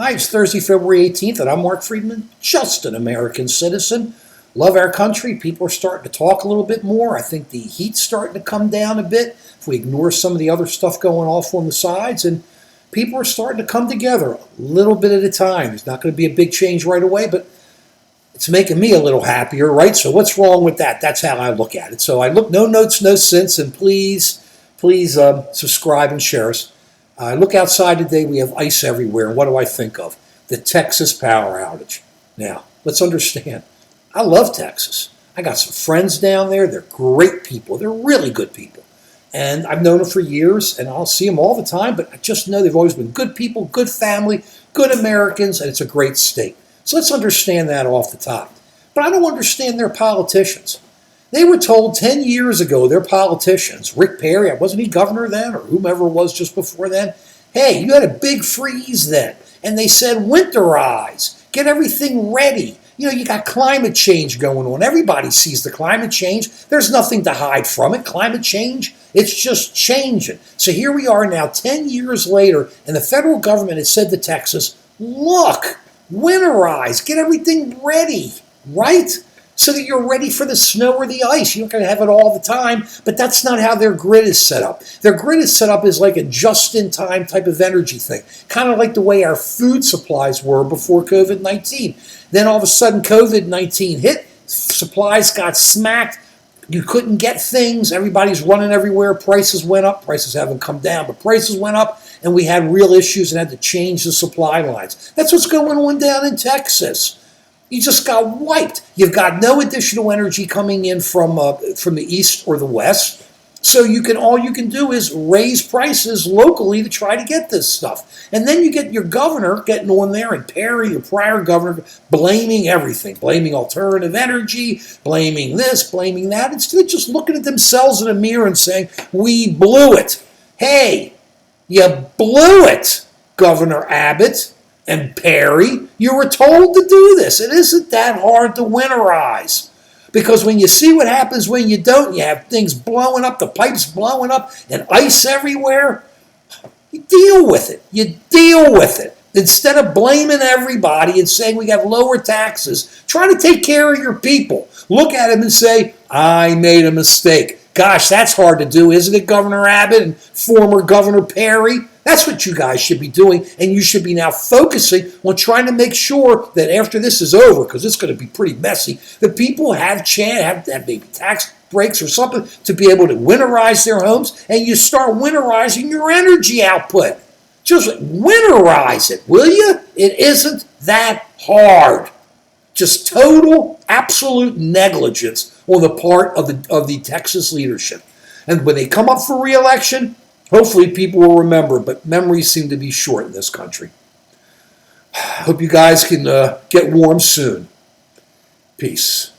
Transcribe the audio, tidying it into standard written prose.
Hi, it's Thursday, February 18th, and I'm Mark Friedman, just an American citizen. Love our country. People are starting to talk a little bit more. I think the heat's starting to come down a bit if we ignore some of the other stuff going off on the sides, and people are starting to come together a little bit at a time. There's not going to be a big change right away, but it's making me a little happier, right? So what's wrong with that? That's how I look at it. So I look, no notes, no sense, and please subscribe and share us. I look outside today, we have ice everywhere, and what do I think of? The Texas power outage. Now, let's understand, I love Texas. I got some friends down there. They're great people. They're really good people. And I've known them for years, and I'll see them all the time, but I just know they've always been good people, good family, good Americans, and it's a great state. So let's understand that off the top. But I don't understand their politicians. They were told 10 years ago, their politicians, Rick Perry, wasn't he governor then, or whomever it was just before then? Hey, you had a big freeze then. And they said, winterize, get everything ready. You know, you got climate change going on. Everybody sees the climate change. There's nothing to hide from it. Climate change, it's just changing. So here we are now 10 years later, and the federal government has said to Texas, look, winterize, get everything ready, right? So that you're ready for the snow or the ice. You're not going to have it all the time, but that's not how their grid is set up. Their grid is set up as like a just-in-time type of energy thing, kind of like the way our food supplies were before COVID-19. Then all of a sudden COVID-19 hit, supplies got smacked, you couldn't get things, everybody's running everywhere, prices went up, prices haven't come down, but prices went up, and we had real issues and had to change the supply lines. That's what's going on down in Texas. You just got wiped. You've got no additional energy coming in from the east or the west. So all you can do is raise prices locally to try to get this stuff. And then you get your governor getting on there, and Perry, your prior governor, blaming everything, blaming alternative energy, blaming this, blaming that, instead of just looking at themselves in a mirror and saying, we blew it. Hey, you blew it, Governor Abbott and Perry. You were told to do this. It isn't that hard to winterize. Because when you see what happens when you don't, you have things blowing up, the pipes blowing up, and ice everywhere, you deal with it. You deal with it. Instead of blaming everybody and saying we have lower taxes, try to take care of your people. Look at them and say, I made a mistake. Gosh, that's hard to do, isn't it, Governor Abbott and former Governor Perry? That's what you guys should be doing, and you should be now focusing on trying to make sure that after this is over, because it's going to be pretty messy, that people have maybe tax breaks or something to be able to winterize their homes, and you start winterizing your energy output. Just winterize it, will you? It isn't that hard. Just total, absolute negligence on the part of the Texas leadership. And when they come up for re-election, hopefully people will remember, but memories seem to be short in this country. Hope you guys can get warm soon. Peace.